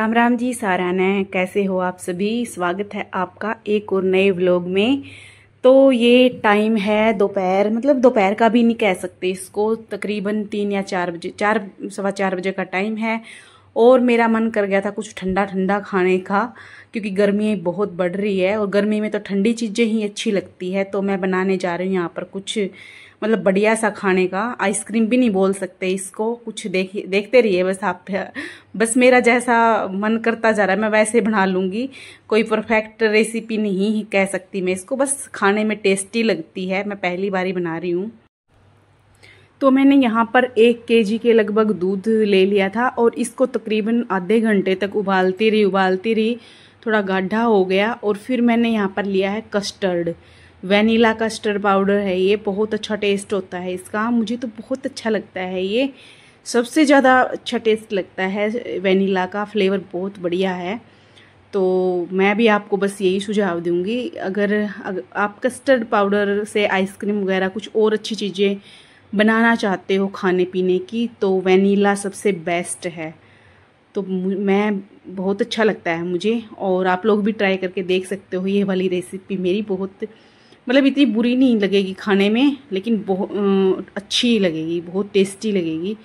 राम राम जी साराना, कैसे हो आप सभी। स्वागत है आपका एक और नए व्लॉग में। तो ये टाइम है दोपहर, मतलब दोपहर का भी नहीं कह सकते इसको, तकरीबन 3 या 4 बजे, 4 सवा 4 बजे का टाइम है। और मेरा मन कर गया था कुछ ठंडा ठंडा खाने का, क्योंकि गर्मी बहुत बढ़ रही है और गर्मी में तो ठंडी चीज़ें ही अच्छी लगती है। तो मैं बनाने जा रही हूँ यहाँ पर कुछ मतलब बढ़िया सा खाने का। आइसक्रीम भी नहीं बोल सकते इसको, कुछ देखते रहिए बस आप। बस मेरा जैसा मन करता जा रहा है मैं वैसे बना लूँगी। कोई परफेक्ट रेसिपी नहीं कह सकती मैं इसको, बस खाने में टेस्टी लगती है। मैं पहली बार ही बना रही हूँ। तो मैंने यहाँ पर 1 केजी के लगभग दूध ले लिया था और इसको तकरीबन आधे घंटे तक उबालती रही, थोड़ा गाढ़ा हो गया। और फिर मैंने यहाँ पर लिया है कस्टर्ड, वैनिला कस्टर्ड पाउडर है ये। बहुत अच्छा टेस्ट होता है इसका, मुझे तो बहुत अच्छा लगता है ये, सबसे ज़्यादा अच्छा टेस्ट लगता है वैनिला का, फ्लेवर बहुत बढ़िया है। तो मैं भी आपको बस यही सुझाव दूंगी, अगर आप कस्टर्ड पाउडर से आइसक्रीम वगैरह कुछ और अच्छी चीज़ें बनाना चाहते हो खाने पीने की, तो वैनिला सबसे बेस्ट है। तो मैं बहुत अच्छा लगता है मुझे, और आप लोग भी ट्राई करके देख सकते हो। ये वाली रेसिपी मेरी बहुत मतलब इतनी बुरी नहीं लगेगी खाने में, लेकिन बहुत अच्छी लगेगी, बहुत टेस्टी लगेगी।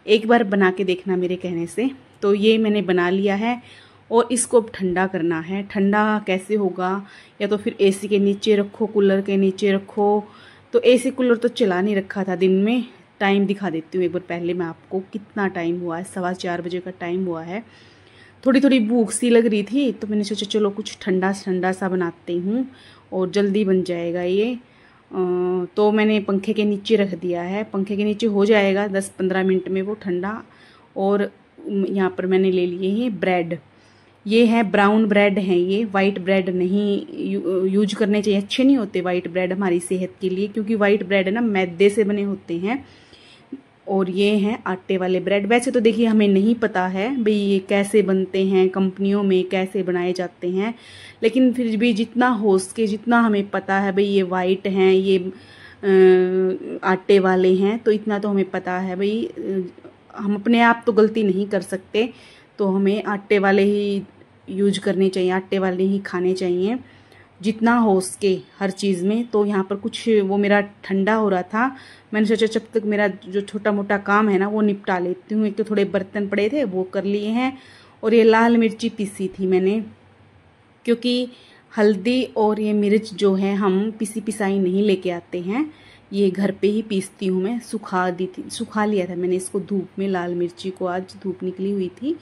एक बार बना के देखना मेरे कहने से। तो ये मैंने बना लिया है और इसको अब ठंडा करना है। ठंडा कैसे होगा, या तो फिर एसी के नीचे रखो, कूलर के नीचे रखो। तो एसी कूलर तो चला नहीं रखा था दिन में। टाइम दिखा देती हूँ एक बार पहले मैं आपको, कितना टाइम हुआ है। 4:15 बजे का टाइम हुआ है। थोड़ी थोड़ी भूख सी लग रही थी, तो मैंने सोचा चलो कुछ ठंडा ठंडा सा बनाती हूँ और जल्दी बन जाएगा ये। तो मैंने पंखे के नीचे रख दिया है, पंखे के नीचे हो जाएगा 10-15 मिनट में वो ठंडा। और यहाँ पर मैंने ले लिए हैं ब्रेड, ये है ब्राउन ब्रेड है ये, वाइट ब्रेड नहीं यूज करने चाहिए, अच्छे नहीं होते वाइट ब्रेड हमारी सेहत के लिए, क्योंकि वाइट ब्रेड है ना मैदे से बने होते हैं। और ये हैं आटे वाले ब्रेड। वैसे तो देखिए हमें नहीं पता है भाई ये कैसे बनते हैं, कंपनियों में कैसे बनाए जाते हैं, लेकिन फिर भी जितना हो सके, जितना हमें पता है भाई ये वाइट हैं, ये आटे वाले हैं, तो इतना तो हमें पता है भाई। हम अपने आप तो गलती नहीं कर सकते, तो हमें आटे वाले ही यूज करने चाहिए, आटे वाले ही खाने चाहिए जितना हो सके हर चीज़ में। तो यहाँ पर कुछ वो मेरा ठंडा हो रहा था, मैंने सोचा जब तक मेरा जो छोटा मोटा काम है ना वो निपटा लेती हूँ। एक तो थोड़े बर्तन पड़े थे वो कर लिए हैं, और ये लाल मिर्ची पीसी थी मैंने, क्योंकि हल्दी और ये मिर्च जो है हम पिसी पिसाई नहीं लेके आते हैं, ये घर पे ही पीसती हूँ मैं। सुखा लिया था मैंने इसको धूप में, लाल मिर्ची को, आज धूप निकली हुई थी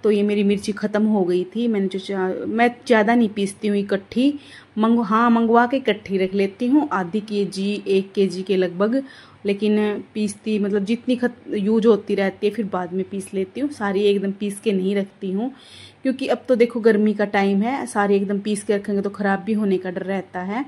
तो ये मेरी मिर्ची ख़त्म हो गई थी। मैंने सोचा मैं ज़्यादा नहीं पीसती हूँ इकट्ठी, मंगवा के इकट्ठी रख लेती हूँ, आधी केजी 1 केजी के लगभग। लेकिन पीसती मतलब जितनी यूज होती रहती है फिर बाद में पीस लेती हूँ, सारी एकदम पीस के नहीं रखती हूँ, क्योंकि अब तो देखो गर्मी का टाइम है, सारी एकदम पीस के रखेंगे तो ख़राब भी होने का डर रहता है।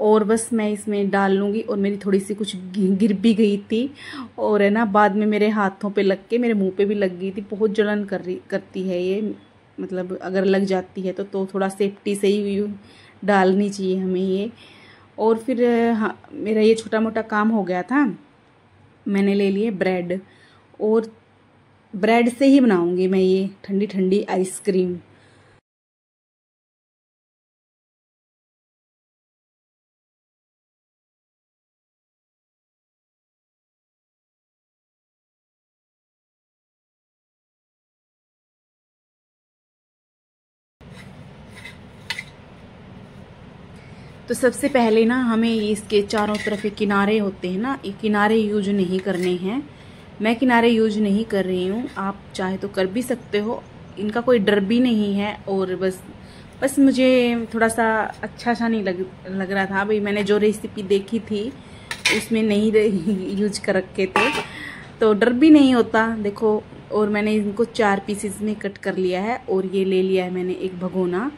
और बस मैं इसमें डाल लूँगी। और मेरी थोड़ी सी कुछ गिर भी गई थी, और है ना बाद में मेरे हाथों पे लग के मेरे मुंह पे भी लग गई थी। बहुत जलन करती है ये, मतलब अगर लग जाती है तो थोड़ा सेफ्टी से ही डालनी चाहिए हमें ये। और फिर हाँ, मेरा ये छोटा मोटा काम हो गया था। मैंने ले लिए ब्रेड, और ब्रेड से ही बनाऊँगी मैं ये ठंडी ठंडी आइसक्रीम। तो सबसे पहले ना हमें इसके चारों तरफ ये किनारे होते हैं ना, ये किनारे यूज नहीं करने हैं। मैं किनारे यूज नहीं कर रही हूँ, आप चाहे तो कर भी सकते हो, इनका कोई डर भी नहीं है। और बस मुझे थोड़ा सा अच्छा सा नहीं लग रहा था भाई, मैंने जो रेसिपी देखी थी उसमें नहीं यूज कर रखे थे, तो डर भी नहीं होता देखो। और मैंने इनको 4 पीसेस में कट कर लिया है, और ये ले लिया है मैंने एक भगोना,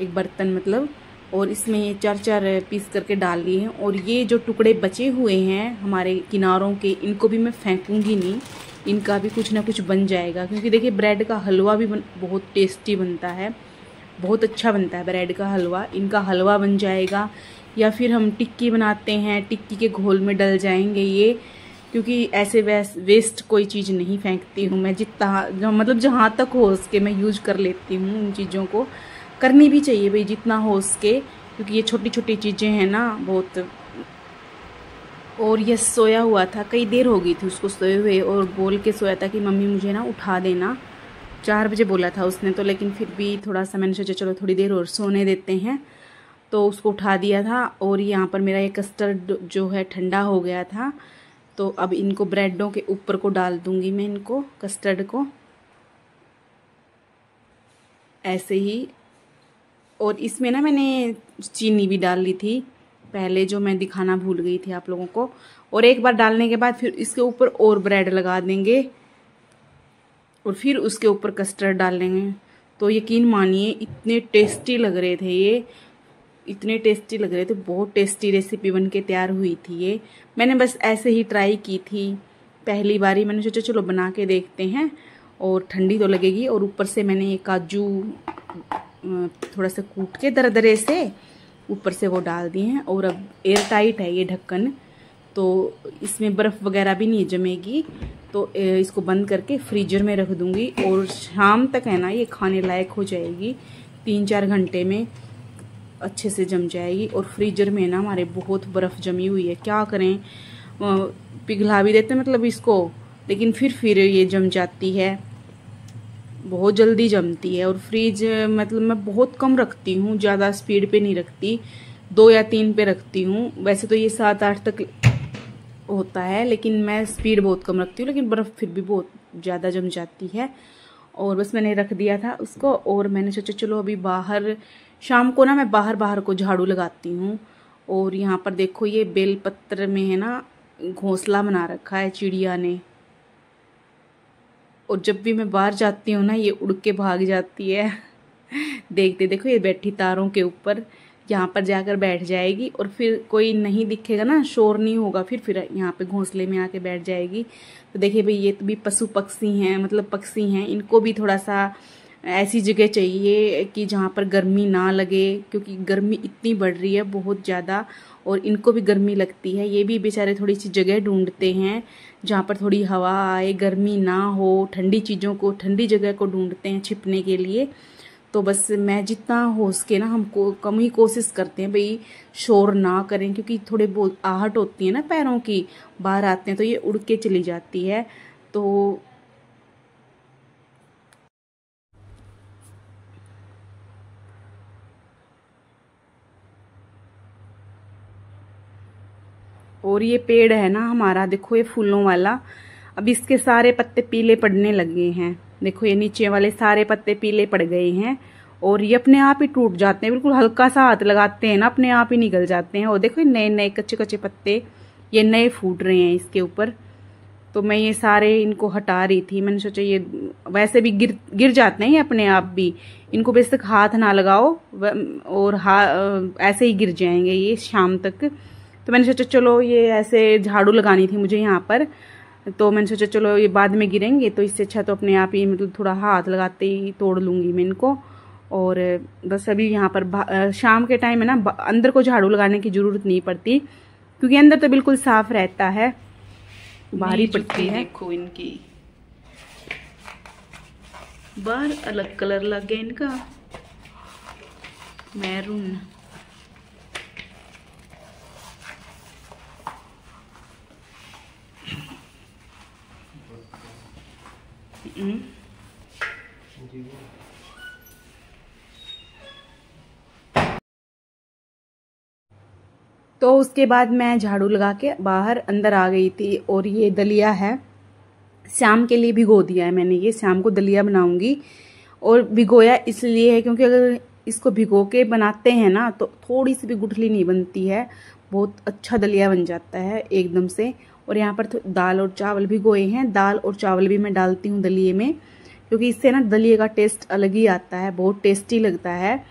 एक बर्तन मतलब, और इसमें ये 4-4 पीस करके डाल लिए हैं। और ये जो टुकड़े बचे हुए हैं हमारे किनारों के, इनको भी मैं फेंकूंगी नहीं, इनका भी कुछ ना कुछ बन जाएगा, क्योंकि देखिए ब्रेड का हलवा भी बहुत टेस्टी बनता है, बहुत अच्छा बनता है ब्रेड का हलवा। इनका हलवा बन जाएगा, या फिर हम टिक्की बनाते हैं, टिक्की के घोल में डल जाएंगे ये। क्योंकि ऐसे वेस्ट कोई चीज़ नहीं फेंकती हूँ मैं। जितना मतलब जहाँ तक हो सके मैं यूज कर लेती हूँ उन चीज़ों को। करनी भी चाहिए भाई जितना हो सके, क्योंकि ये छोटी छोटी चीज़ें हैं ना बहुत। और ये सोया हुआ था, कई देर हो गई थी उसको सोए हुए, और बोल के सोया था कि मम्मी मुझे ना उठा देना। 4 बजे बोला था उसने तो, लेकिन फिर भी थोड़ा सा मैंने सोचा चलो थोड़ी देर और सोने देते हैं, तो उसको उठा दिया था। और यहाँ पर मेरा ये कस्टर्ड जो है ठंडा हो गया था, तो अब इनको ब्रेडों के ऊपर को डाल दूंगी मैं, इनको कस्टर्ड को ऐसे ही। और इसमें ना मैंने चीनी भी डाल ली थी पहले, जो मैं दिखाना भूल गई थी आप लोगों को। और एक बार डालने के बाद फिर इसके ऊपर और ब्रेड लगा देंगे, और फिर उसके ऊपर कस्टर्ड डाल लेंगे। तो यकीन मानिए इतने टेस्टी लग रहे थे ये, इतने टेस्टी लग रहे थे, बहुत टेस्टी रेसिपी बन के तैयार हुई थी ये। मैंने बस ऐसे ही ट्राई की थी पहली बारी, मैंने सोचा चलो बना के देखते हैं, और ठंडी तो लगेगी। और ऊपर से मैंने ये काजू थोड़ा सा कूट के दरदरे से ऊपर से वो डाल दिए हैं। और अब एयर टाइट है ये ढक्कन, तो इसमें बर्फ़ वगैरह भी नहीं जमेगी। तो इसको बंद करके फ्रीजर में रख दूंगी, और शाम तक है ना ये खाने लायक हो जाएगी। 3-4 घंटे में अच्छे से जम जाएगी। और फ्रीजर में ना हमारे बहुत बर्फ़ जमी हुई है, क्या करें, पिघला भी देते मतलब इसको, लेकिन फिर ये जम जाती है, बहुत जल्दी जमती है। और फ्रीज मतलब मैं बहुत कम रखती हूँ, ज़्यादा स्पीड पे नहीं रखती, 2 या 3 पे रखती हूँ। वैसे तो ये 7-8 तक होता है, लेकिन मैं स्पीड बहुत कम रखती हूँ, लेकिन बर्फ़ फिर भी बहुत ज़्यादा जम जाती है। और बस मैंने रख दिया था उसको, और मैंने सोचा चलो अभी बाहर, शाम को ना मैं बाहर को झाड़ू लगाती हूँ। और यहाँ पर देखो ये बेलपत्र में है ना घोंसला बना रखा है चिड़िया ने, और जब भी मैं बाहर जाती हूँ ना ये उड़ के भाग जाती है। देखते देखो ये बैठी तारों के ऊपर, यहाँ पर जाकर बैठ जाएगी, और फिर कोई नहीं दिखेगा ना, शोर नहीं होगा, फिर यहाँ पे घोंसले में आके बैठ जाएगी। तो देखिए भाई ये तो भी पशु पक्षी हैं, मतलब पक्षी हैं, इनको भी थोड़ा सा ऐसी जगह चाहिए कि जहाँ पर गर्मी ना लगे, क्योंकि गर्मी इतनी बढ़ रही है बहुत ज़्यादा, और इनको भी गर्मी लगती है। ये भी बेचारे थोड़ी सी जगह ढूंढते हैं जहाँ पर थोड़ी हवा आए, गर्मी ना हो, ठंडी चीज़ों को, ठंडी जगह को ढूंढते हैं छिपने के लिए। तो बस मैं जितना हो सके ना हमको कम ही कोशिश करते हैं भाई शोर ना करें, क्योंकि थोड़े बहुत आहट होती है ना पैरों की, बाहर आते हैं तो ये उड़ के चली जाती है। तो और ये पेड़ है ना हमारा, देखो ये फूलों वाला, अब इसके सारे पत्ते पीले पड़ने लगे हैं। देखो ये नीचे वाले सारे पत्ते पीले पड़ गए हैं, और ये अपने आप ही टूट जाते हैं, बिल्कुल हल्का सा हाथ लगाते हैं ना अपने आप ही निकल जाते हैं। और देखो ये नए नए कच्चे कच्चे पत्ते, ये नए फूट रहे हैं इसके ऊपर। तो मैं ये सारे इनको हटा रही थी, मैंने सोचा ये वैसे भी गिर जाते हैं ये अपने आप भी, इनको बेशक हाथ ना लगाओ, और ऐसे ही गिर जाएंगे ये शाम तक। तो मैंने सोचा चलो ये ऐसे झाड़ू लगानी थी मुझे यहाँ पर, तो मैंने सोचा चलो ये बाद में गिरेंगे, तो इससे अच्छा तो अपने आप ही मतलब थोड़ा हाथ लगाते ही तोड़ लूँगी मैं इनको। और बस अभी यहाँ पर शाम के टाइम है ना अंदर को झाड़ू लगाने की ज़रूरत नहीं पड़ती, क्योंकि अंदर तो बिल्कुल साफ रहता है, बाहर ही पड़ती है। देखो इनकी बाहर अलग कलर लग गया इनका, मैरून। तो उसके बाद मैं झाड़ू लगा के बाहर अंदर आ गई थी। और ये दलिया है, शाम के लिए भिगो दिया है मैंने, ये शाम को दलिया बनाऊंगी। और भिगोया इसलिए है क्योंकि अगर इसको भिगो के बनाते हैं ना तो थोड़ी सी भी गुठली नहीं बनती है, बहुत अच्छा दलिया बन जाता है एकदम से। और यहाँ पर दाल और चावल भिगोए हैं, दाल और चावल भी मैं डालती हूँ दलिए में, क्योंकि इससे ना दलिए का टेस्ट अलग ही आता है, बहुत टेस्टी लगता है।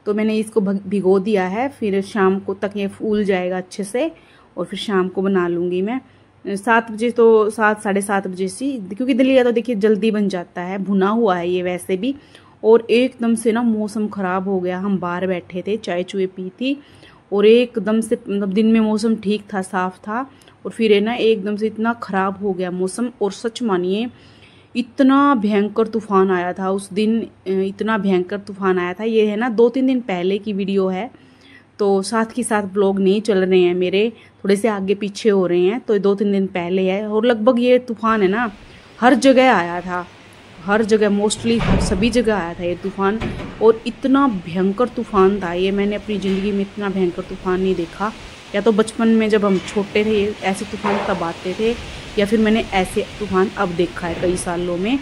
तो मैंने इसको भिगो दिया है, फिर शाम को तक ये फूल जाएगा अच्छे से, और फिर शाम को बना लूँगी मैं 7 बजे, तो 7 साढ़े 7 बजे से, क्योंकि दलिया तो देखिए जल्दी बन जाता है, भुना हुआ है ये वैसे भी। और एकदम से ना मौसम ख़राब हो गया, हम बाहर बैठे थे, चाय चुए पी थी, और एकदम से मतलब दिन में मौसम ठीक था, साफ था, और फिर है ना एकदम से इतना ख़राब हो गया मौसम। और सच मानिए इतना भयंकर तूफान आया था उस दिन, इतना भयंकर तूफान आया था। ये है ना 2-3 दिन पहले की वीडियो है, तो साथ के साथ ब्लॉग नहीं चल रहे हैं मेरे, थोड़े से आगे पीछे हो रहे हैं, तो 2-3 दिन पहले है। और लगभग ये तूफान है ना हर जगह आया था, हर जगह, मोस्टली सभी जगह आया था ये तूफान। और इतना भयंकर तूफान था ये, मैंने अपनी ज़िंदगी में इतना भयंकर तूफान नहीं देखा। या तो बचपन में जब हम छोटे थे ऐसे तूफान तब आते थे, या फिर मैंने ऐसे तूफान अब देखा है कई सालों में।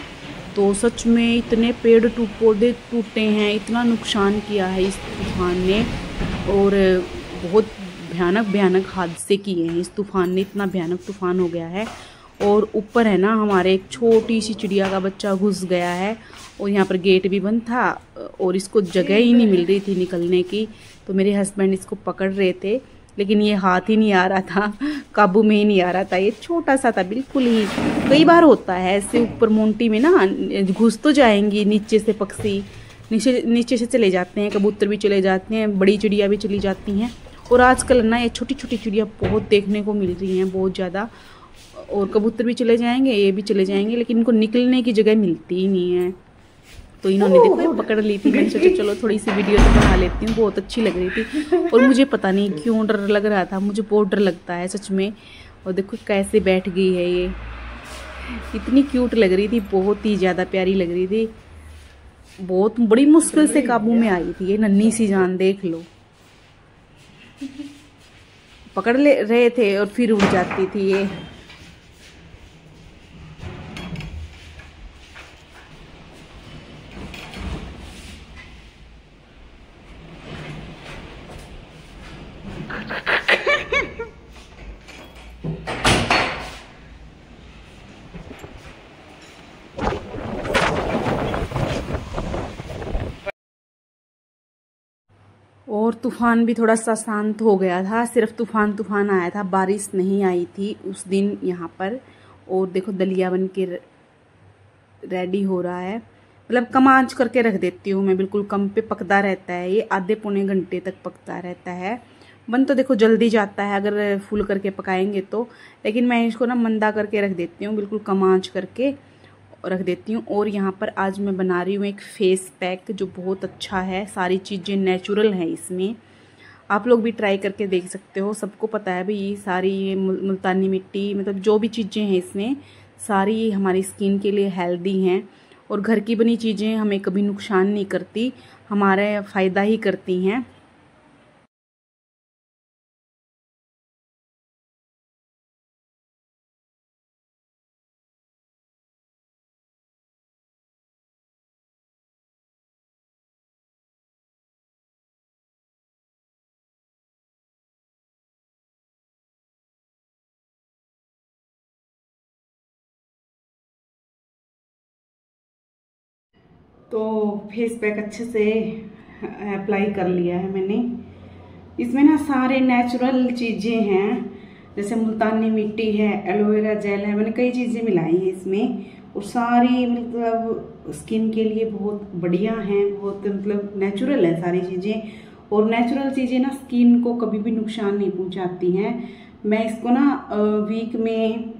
तो सच में इतने पेड़ पौधे टूटे हैं, इतना नुकसान किया है इस तूफान ने, और बहुत भयानक भयानक हादसे किए हैं इस तूफान ने, इतना भयानक तूफान हो गया है। और ऊपर है ना हमारे एक छोटी सी चिड़िया का बच्चा घुस गया है, और यहाँ पर गेट भी बंद था और इसको जगह ही नहीं मिल रही थी निकलने की। तो मेरे हस्बैंड इसको पकड़ रहे थे, लेकिन ये हाथ ही नहीं आ रहा था, काबू में ही नहीं आ रहा था। ये छोटा सा था बिल्कुल ही। कई बार होता है ऐसे, ऊपर मोंटी में ना घुस तो जाएंगी, नीचे से पक्षी नीचे से चले जाते हैं, कबूतर भी चले जाते हैं, बड़ी चिड़िया भी चली जाती हैं। और आजकल ना ये छोटी छोटी चिड़िया बहुत देखने को मिल रही हैं, बहुत ज़्यादा। और कबूतर भी चले जाएंगे, ये भी चले जाएंगे, लेकिन इनको निकलने की जगह मिलती ही नहीं है। तो इन्होंने देखो पकड़ ली थी, मैंने सोचा चलो थोड़ी सी वीडियो तो बना लेती हूँ, बहुत अच्छी लग रही थी। और मुझे पता नहीं क्यों डर लग रहा था, मुझे बहुत डर लगता है सच में। और देखो कैसे बैठ गई है ये, इतनी क्यूट लग रही थी, बहुत ही ज़्यादा प्यारी लग रही थी। बहुत बड़ी मुश्किल से काबू में आई थी ये नन्ही सी जान, देख लो। पकड़ ले रहे थे और फिर उड़ जाती थी ये। और तूफान भी थोड़ा सा शांत हो गया था, सिर्फ तूफान आया था, बारिश नहीं आई थी उस दिन यहाँ पर। और देखो दलिया बन के रेडी हो रहा है, मतलब कम आंच करके रख देती हूँ मैं, बिल्कुल कम पे पकता रहता है ये, आधे पौने घंटे तक पकता रहता है। बन तो देखो जल्दी जाता है अगर फुल करके पकाएंगे तो, लेकिन मैं इसको ना मंदा करके रख देती हूँ, बिल्कुल कम आंच करके रख देती हूँ। और यहाँ पर आज मैं बना रही हूँ एक फेस पैक जो बहुत अच्छा है, सारी चीज़ें नेचुरल हैं इसमें, आप लोग भी ट्राई करके देख सकते हो। सबको पता है भाई ये सारी ये मुल्तानी मिट्टी, मतलब जो भी चीज़ें हैं इसमें सारी हमारी स्किन के लिए हेल्दी हैं, और घर की बनी चीज़ें हमें कभी नुकसान नहीं करती, हमारा फ़ायदा ही करती हैं। तो फेस पैक अच्छे से अप्लाई कर लिया है मैंने। इसमें ना सारे नेचुरल चीज़ें हैं, जैसे मुल्तानी मिट्टी है, एलोवेरा जेल है, मैंने कई चीज़ें मिलाई हैं इसमें, और सारी मतलब स्किन के लिए बहुत बढ़िया हैं, बहुत मतलब नेचुरल है सारी चीज़ें। और नेचुरल चीज़ें ना स्किन को कभी भी नुकसान नहीं पहुंचाती हैं। मैं इसको ना वीक में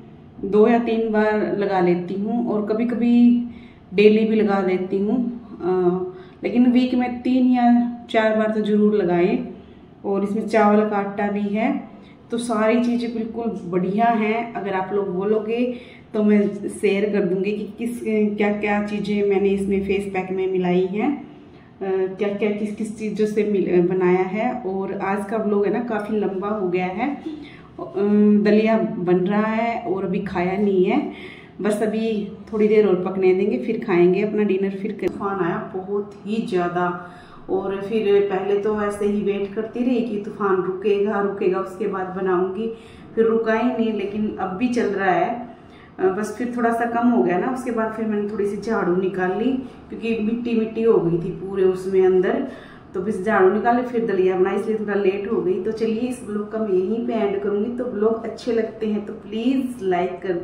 2 या 3 बार लगा लेती हूँ, और कभी कभी डेली भी लगा देती हूँ, लेकिन वीक में 3 या 4 बार तो ज़रूर लगाएं। और इसमें चावल का आटा भी है, तो सारी चीज़ें बिल्कुल बढ़िया हैं। अगर आप लोग बोलोगे तो मैं शेयर कर दूंगी कि किस क्या क्या चीज़ें मैंने इसमें फेस पैक में मिलाई हैं, क्या क्या किस किस चीज़ों से बनाया है। और आज का व्लॉग है ना काफ़ी लंबा हो गया है, दलिया बन रहा है और अभी खाया नहीं है, बस अभी थोड़ी देर और पकने देंगे, फिर खाएंगे अपना डिनर। फिर तूफान आया बहुत ही ज़्यादा, और फिर पहले तो ऐसे ही वेट करती रही कि तूफान रुकेगा रुकेगा उसके बाद बनाऊंगी, फिर रुका ही नहीं, लेकिन अब भी चल रहा है। बस फिर थोड़ा सा कम हो गया ना, उसके बाद फिर मैंने थोड़ी सी झाड़ू निकाल ली, क्योंकि मिट्टी मिट्टी हो गई थी पूरे उसमें अंदर, तो बस झाड़ू निकाले फिर दलिया बनाई, इसलिए थोड़ा लेट हो गई। तो चलिए इस ब्लॉग का मैं यहीं पे एंड करूंगी। तो ब्लॉग अच्छे लगते हैं तो प्लीज़ लाइक कर दीजिए।